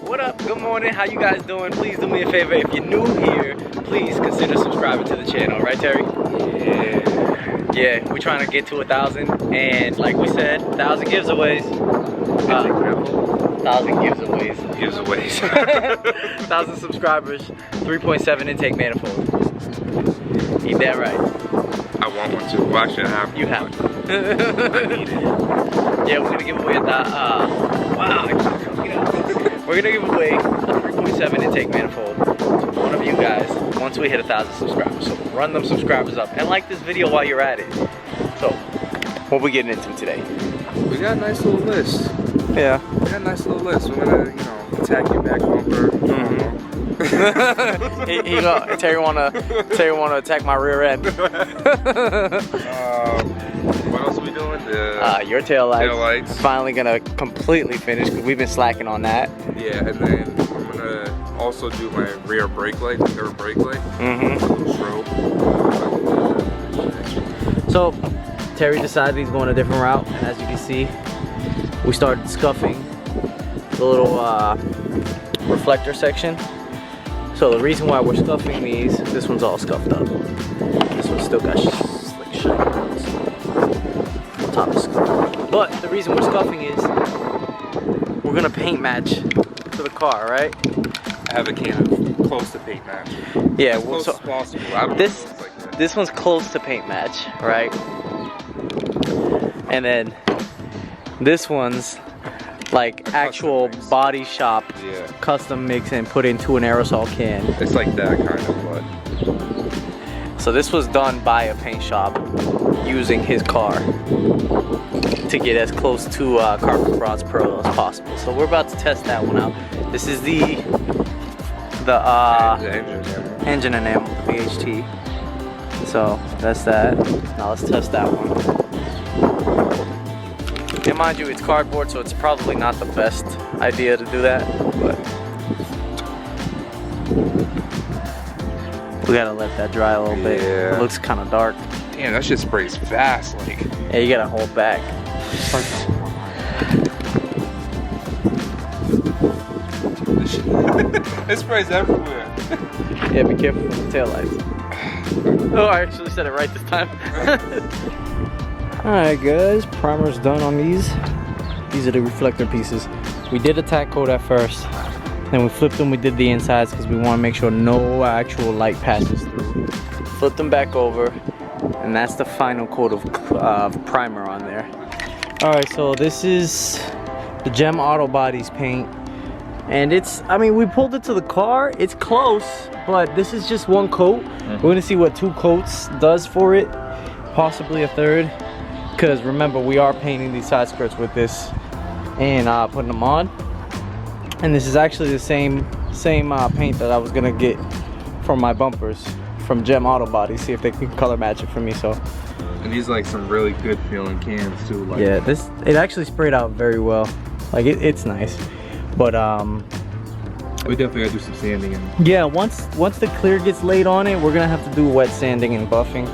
What up? Good morning. How you guys doing? Please do me a favor. If you're new here, please consider subscribing to the channel. Right, Terry? Yeah. We're trying to get to 1,000, and like we said, 1,000 giveaways. 1,000 giveaways. 1,000 subscribers. 3.7 intake manifold. Eat that right. I want one too. Well, actually, I have. You have. I need it. Yeah, we're gonna give away we're gonna give away a 3.7 intake manifold to one of you guys once we hit 1,000 subscribers. So run them subscribers up and like this video while you're at it. So, what we getting into today? We got a nice little list. Yeah. We got a nice little list. We're gonna, attack your back bumper. Terry wanna attack my rear end. What else are we doing? Your taillights. Taillights. Finally gonna completely finish because we've been slacking on that. Yeah, and then I'm gonna also do my rear brake light, the third brake light. Strobe. So Terry decided he's going a different route, and as you can see, we started scuffing the little reflector section. So the reason why we're scuffing these, this one's all scuffed up. This one's still got slick shine. Top is scuffed. But the reason we're scuffing is we're gonna paint match to the car, right? I have a can of close to paint match. Yeah, as close as possible. I don't this know like that. This one's close to paint match, right? And then this one's like actual body shop, custom mix and put into an aerosol can. It's like that kind of, but. So this was done by a paint shop using his car to get as close to Carbon Bronze Pearl as possible. So we're about to test that one out. This is the engine enamel, the VHT. So that's that. Now let's test that one. And mind you, it's cardboard, so it's probably not the best idea to do that, but we gotta let that dry a little bit. It looks kind of dark. Damn, that shit sprays fast, like. Yeah, you gotta hold back. It sprays everywhere. Yeah, be careful with the taillights. Oh, I actually said it right this time. Alright guys, primer's done on these. These are the reflector pieces. We did a tack coat at first, then we flipped them, we did the insides because we want to make sure no actual light passes through. Flip them back over, and that's the final coat of primer on there. Alright, so this is the Gem Auto Bodies paint. And it's, I mean, we pulled it to the car, it's close, but this is just one coat. We're gonna see what 2 coats does for it, possibly a third. Because remember, we are painting these side skirts with this and putting them on. And this is actually the same paint that I was gonna get for my bumpers from Gem Auto Body. See if they can color match it for me. So. And these like some really good feeling cans too. Like. Yeah, it actually sprayed out very well. Like it's nice, but we definitely gotta do some sanding. And yeah, once the clear gets laid on it, we're gonna have to do wet sanding and buffing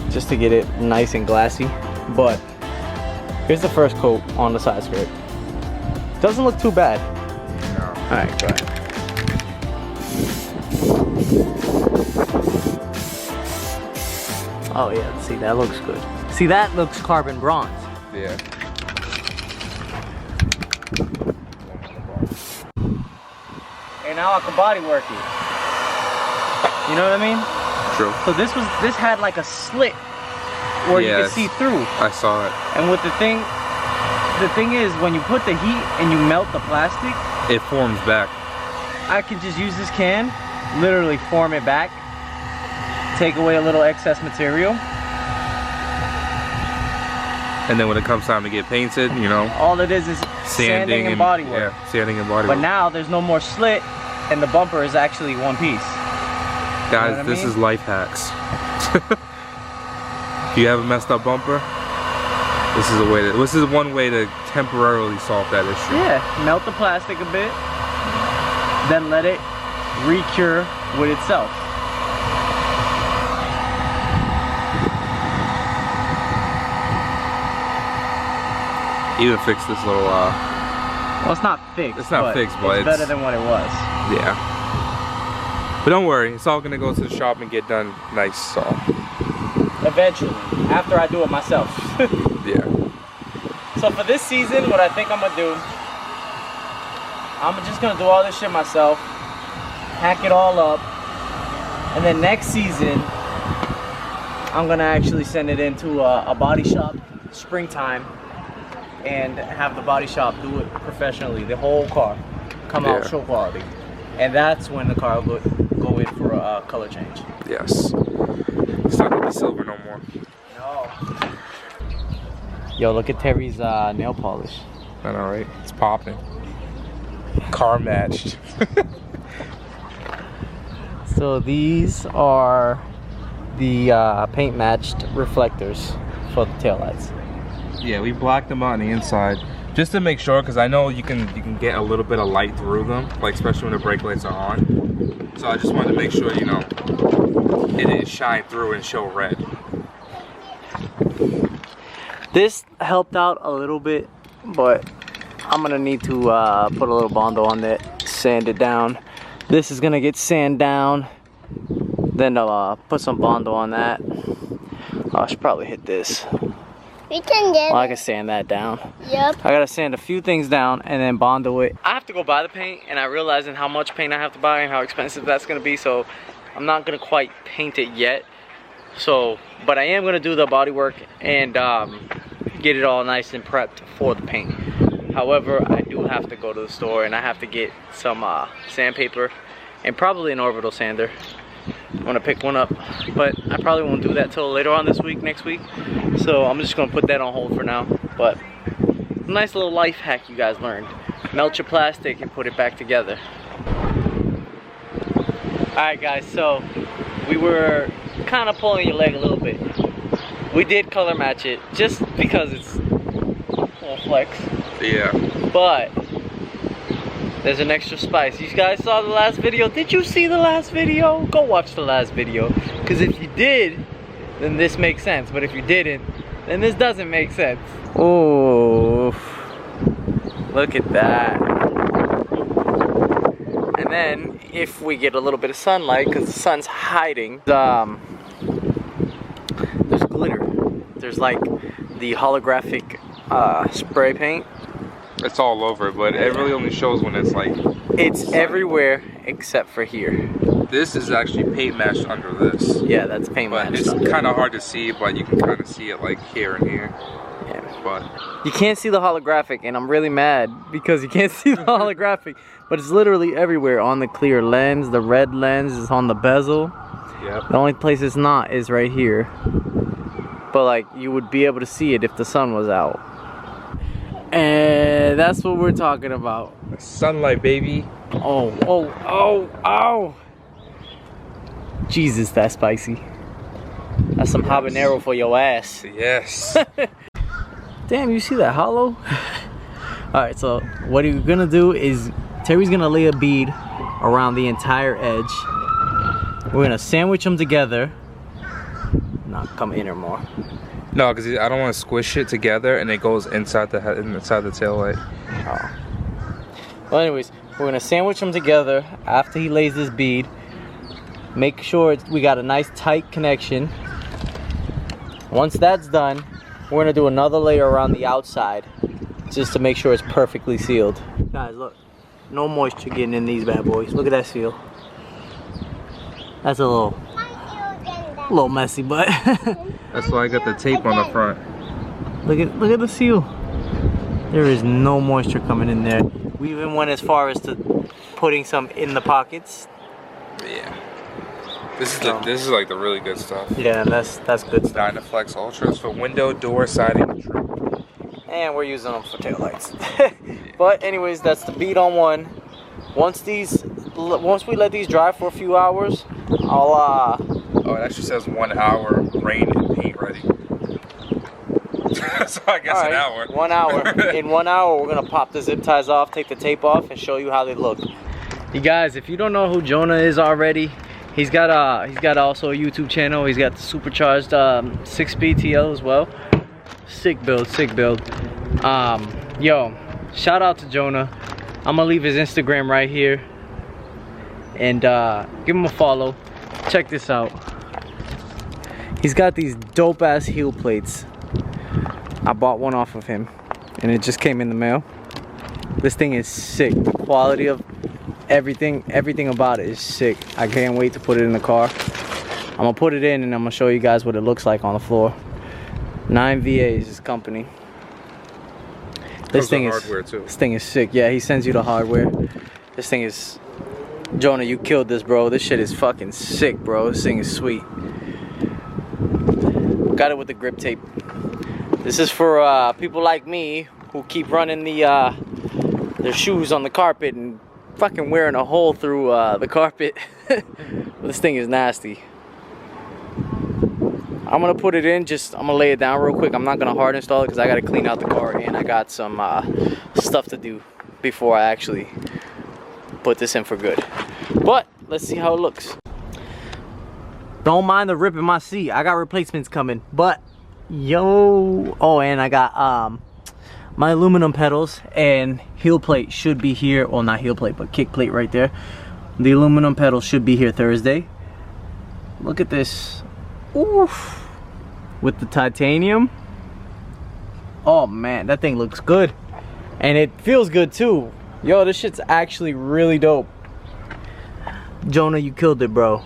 just to get it nice and glassy. But here's the first coat on the side skirt. Doesn't look too bad. No. Alright, go ahead. Oh yeah, see, that looks good. See, that looks carbon bronze. Yeah. And now I can body work it. You know what I mean? True. So this had like a slit where you can see through. I saw it. And with the thing is, when you put the heat and you melt the plastic, it forms back. I can just use this can, literally form it back, take away a little excess material. And then when it comes time to get painted, all it is sanding and body work. Yeah, sanding and body work. But now there's no more slit, and the bumper is actually one piece. Guys, this is life hacks. If you have a messed up bumper, this is one way to temporarily solve that issue. Yeah, melt the plastic a bit, then let it re-cure with itself. Even fix this little Well, it's not fixed. It's not fixed, but it's better than what it was. Yeah. But don't worry, it's all gonna go to the shop and get done nice. So. Eventually, after I do it myself. Yeah. So for this season, what I think I'm gonna do, I'm just gonna do all this shit myself, hack it all up, and then next season, I'm gonna actually send it into a body shop, springtime, and have the body shop do it professionally, the whole car, come out show quality. And that's when the car will go in for a color change. Yes. It's not gonna be silver no more. No. Yo, look at Terry's nail polish. I know, right? It's popping. Car matched. So these are the paint matched reflectors for the taillights. Yeah, we blacked them out on the inside just to make sure, because I know you can get a little bit of light through them, like especially when the brake lights are on. So I just wanted to make sure, you know, it didn't shine through and show red. This helped out a little bit, but I'm gonna need to put a little Bondo on that, sand it down. This is gonna get sand down, then I'll put some Bondo on that. Oh, I should probably hit this. We can get I can sand that down. Yep. I gotta sand a few things down and then Bondo it. I have to go buy the paint, and I realizing how much paint I have to buy and how expensive that's gonna be, so I'm not gonna quite paint it yet. So, but I am gonna do the body work and get it all nice and prepped for the paint. However, I do have to go to the store and I have to get some sandpaper and probably an orbital sander. I'm gonna pick one up, but I probably won't do that till later on this week, next week. So I'm just gonna put that on hold for now. But nice little life hack you guys learned. Melt your plastic and put it back together. Alright guys, so we were kind of pulling your leg a little bit. We did color match it just because it's a little flex. Yeah. But there's an extra spice. You guys saw the last video? Did you see the last video? Go watch the last video. Because if you did, then this makes sense. But if you didn't, then this doesn't make sense. Oh, look at that. And then if we get a little bit of sunlight, because the sun's hiding, there's glitter. There's like the holographic spray paint. It's all over, but it really only shows when it's like... It's everywhere except for here. This is actually paint matched under this. Yeah, that's paint matched. But it's kind of hard to see, but you can kind of see it like here and here. Yeah. But you can't see the holographic, and I'm really mad because you can't see the holographic. But it's literally everywhere on the clear lens. The red lens is on the bezel. Yep. The only place it's not is right here. But like, you would be able to see it if the sun was out. And that's what we're talking about. Sunlight, baby. Oh, oh, oh, oh. Jesus, that's spicy. That's some habanero for your ass. Yes. Damn, you see that hollow? Alright, so what you're gonna do is Terry's gonna lay a bead around the entire edge. We're gonna sandwich them together. No, come in or more. No, because I don't want to squish it together and it goes inside the tail light. Oh. Well, anyways, we're gonna sandwich them together after he lays this bead. Make sure we got a nice tight connection. Once that's done, we're gonna do another layer around the outside just to make sure it's perfectly sealed. Guys, look, no moisture getting in these bad boys. Look at that seal. That's a little messy, but that's why I got the tape on the front. look at the seal. There is no moisture coming in there. We even went as far as to putting some in the pockets. Yeah. This is like the really good stuff. Yeah, that's good stuff. Dynaflex Ultras for window, door, siding, and trim. And we're using them for taillights. But anyways, that's the bead on one. Once we let these dry for a few hours, I'll Oh, it actually says 1 hour rain and paint ready. So I guess an hour. 1 hour. In 1 hour, we're gonna pop the zip ties off, take the tape off, and show you how they look. You guys, if you don't know who Jonah is already, he's got also a YouTube channel. He's got the supercharged 6-speed TL as well. Sick build, sick build. Yo, shout out to Jonah. I'm gonna leave his Instagram right here, and give him a follow. Check this out. He's got these dope ass heel plates. I bought one off of him, and it just came in the mail. This thing is sick. The quality of everything about it is sick. I can't wait to put it in the car. I'm gonna put it in and I'm gonna show you guys what it looks like on the floor. 9VA is his company. This thing is hardware too. This thing is sick. Yeah, he sends you the hardware. This thing is, Jonah, you killed this, bro. This shit is fucking sick, bro. This thing is sweet. Got it with the grip tape. This is for people like me who keep running their shoes on the carpet and fucking wearing a hole through the carpet. This thing is nasty. I'm gonna put it in, I'm gonna lay it down real quick. I'm not gonna hard install it because I gotta clean out the car and I got some stuff to do before I actually put this in for good. But let's see how it looks. Don't mind the rip in my seat. I got replacements coming. But yo, oh, and I got my aluminum pedals and heel plate should be here. Well, not heel plate, but kick plate right there. The aluminum pedals should be here Thursday. Look at this. Oof. With the titanium. Oh man, that thing looks good. And it feels good too. Yo, this shit's actually really dope. Jonah, you killed it, bro.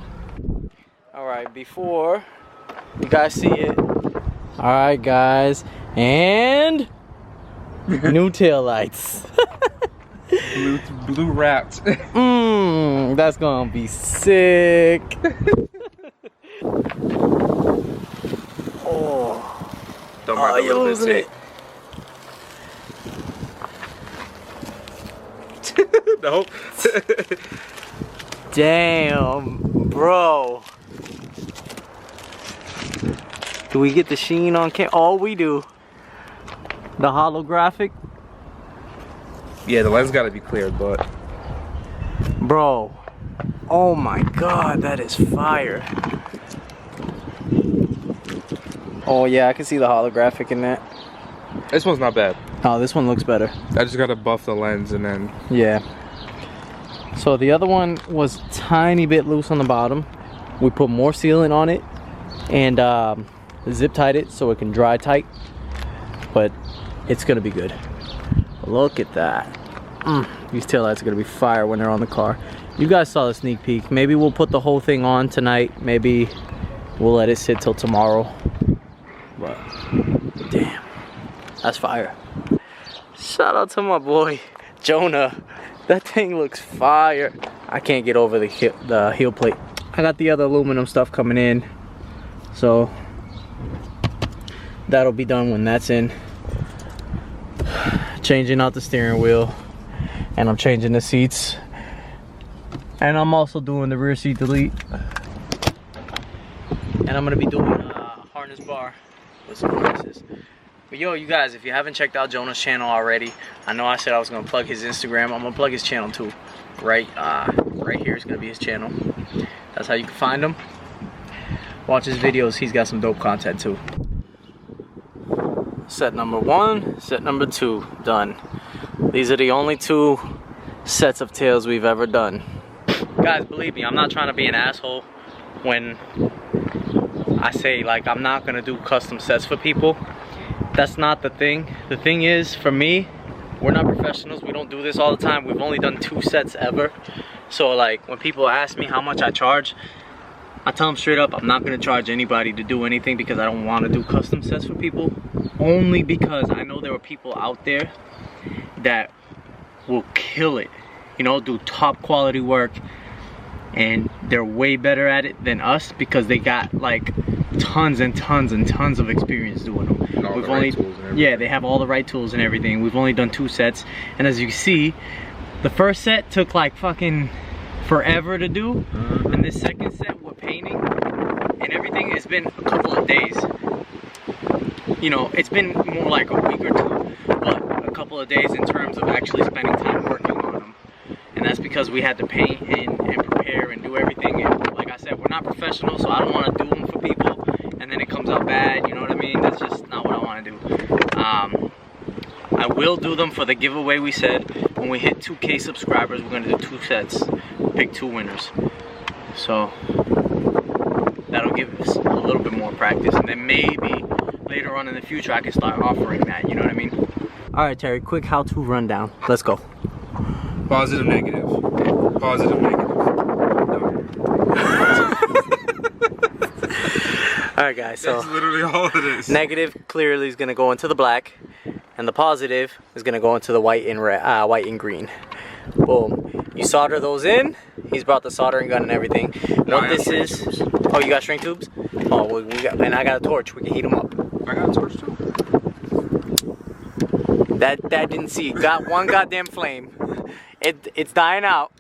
Alright, before you guys see it. Alright guys. And new tail lights. blue wrapped. That's gonna be sick. Oh, don't mind you're losing it. Nope. Damn, bro. Do we get the sheen on camera? Oh, we do. The holographic. Yeah, the lens gotta be cleared, but. Bro. Oh my god, that is fire. Oh yeah, I can see the holographic in that. This one's not bad. Oh, this one looks better. I just gotta buff the lens and then. Yeah. So the other one was tiny bit loose on the bottom. We put more sealant on it and zip tied it so it can dry tight. But it's gonna be good. Look at that. These taillights are gonna be fire when they're on the car. You guys saw the sneak peek. Maybe we'll put the whole thing on tonight. Maybe we'll let it sit till tomorrow. But damn, that's fire. Shout out to my boy Jonah. That thing looks fire. I can't get over the heel plate. I got the other aluminum stuff coming in, so that'll be done when that's in. Changing out the steering wheel, and I'm changing the seats, and I'm also doing the rear seat delete, and I'm gonna be doing a harness bar with some harnesses. But yo, you guys, if you haven't checked out Jonah's channel already, I know I said I was gonna plug his Instagram. I'm gonna plug his channel too. Right here is gonna be his channel. That's how you can find him. Watch his videos. He's got some dope content too. Set number 1, set number 2, done. These are the only 2 sets of tails we've ever done. Guys, believe me, I'm not trying to be an asshole when I say like I'm not gonna do custom sets for people. That's not the thing. The thing is, for me, we're not professionals. We don't do this all the time. We've only done 2 sets ever. So like when people ask me how much I charge, I tell them straight up, I'm not gonna charge anybody to do anything because I don't want to do custom sets for people. Only because I know there are people out there that will kill it, you know, do top quality work, and they're way better at it than us because they got like tons and tons and tons of experience doing them. We've only, yeah, they have all the right tools and everything. We've only done 2 sets, and as you can see, the first set took like fucking forever to do, and this second set with painting and everything, it's been a couple of days. You know, it's been more like a week or 2, but a couple of days in terms of actually spending time working on them. And that's because we had to paint and prepare and do everything. And like I said, we're not professionals, so I don't want to do them for people and then it comes out bad, you know what I mean? That's just not what I want to do. I I will do them for the giveaway. We said when we hit 2K subscribers, we're gonna do 2 sets, pick 2 winners. So that'll give us a little bit more practice, and then maybe later on in the future I can start offering that, you know what I mean? All right, Terry, quick how-to rundown. Let's go. Positive, negative. Positive, negative. All right, guys, so that's literally all it is. negative clearly is gonna go into the black, and the positive is gonna go into the white and white and green. Boom. You solder those in. He's brought the soldering gun and everything. No, what this is? Tubes. Oh, you got string tubes? Oh, well, we got, and I got a torch. We can heat them up. I got a torch too. That didn't see. Got one goddamn flame. It's dying out.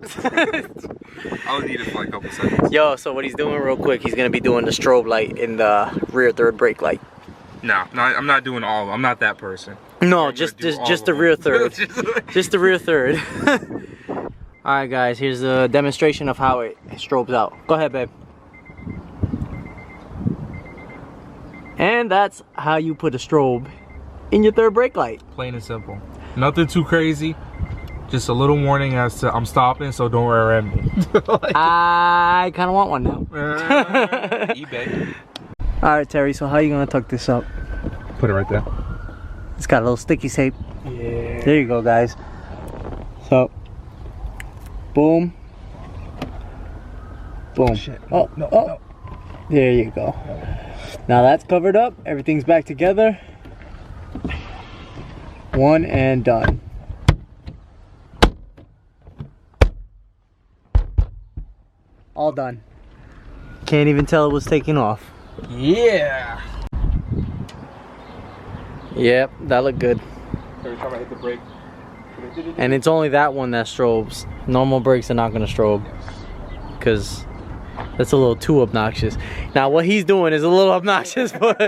I'll need it for like a couple seconds. Yo, so what he's doing real quick, he's gonna be doing the strobe light in the rear third brake light. No, I'm not doing all of them. I'm not that person. No, just the rear third. Just the rear third. Alright guys, here's a demonstration of how it strobes out. Go ahead, babe. And that's how you put a strobe in your third brake light. Plain and simple. Nothing too crazy. Just a little warning as to I'm stopping, so don't rear end me. I kind of want one now. eBay. Alright, Terry, so how are you going to tuck this up? Put it right there. It's got a little sticky tape. Yeah. There you go, guys. So, boom. Boom. Shit. Oh, no, oh. no. There you go. Now that's covered up. Everything's back together. One and done. All done. Can't even tell it was taking off. Yeah. Yep, that looked good. Every time I hit the brake. And it's only that one that strobes. Normal brakes are not gonna strobe, because that's a little too obnoxious. Now what he's doing is a little obnoxious, but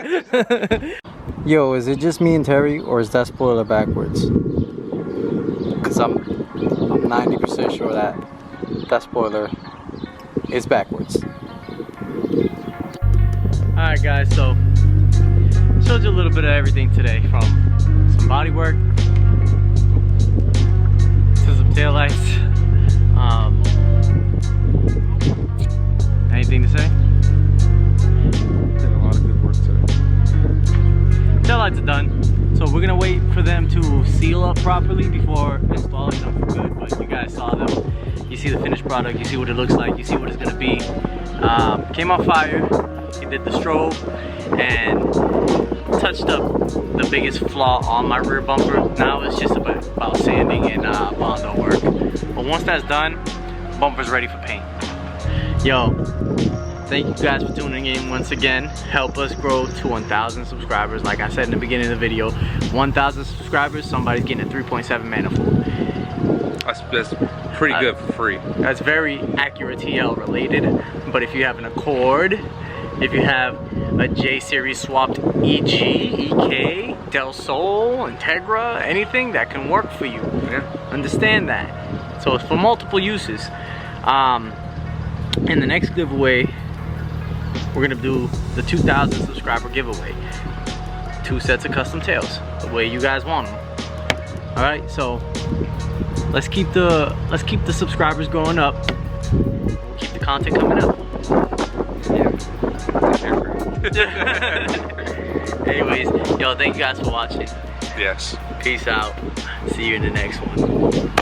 yo, is it just me and Terry, or is that spoiler backwards? Because I'm 90% sure that spoiler is backwards. Alright guys, so showed you a little bit of everything today, from some body work to some taillights. Anything to say? Did a lot of good work today. Taillights are done, so we're gonna wait for them to seal up properly before installing them for good. But you guys saw them. You see the finished product. You see what it looks like. You see what it's gonna be. Came out fire. He did the strobe and touched up the biggest flaw on my rear bumper. Now it's just about sanding and Bondo work. But once that's done, bumper's ready for paint. Yo, thank you guys for tuning in once again. Help us grow to 1,000 subscribers. Like I said in the beginning of the video, 1,000 subscribers, somebody's getting a 3.7 manifold. That's pretty good for free. That's very accurate TL related. But if you have an Accord, if you have a J series swapped EG, EK, Del Sol, Integra, anything that can work for you. Yeah. Understand that. So it's for multiple uses. In the next giveaway, we're gonna do the 2,000 subscriber giveaway. 2 sets of custom tails, the way you guys want them. All right, so let's keep the subscribers going up. We'll keep the content coming up. Anyways, yo, thank you guys for watching. Yes. Peace out. See you in the next one.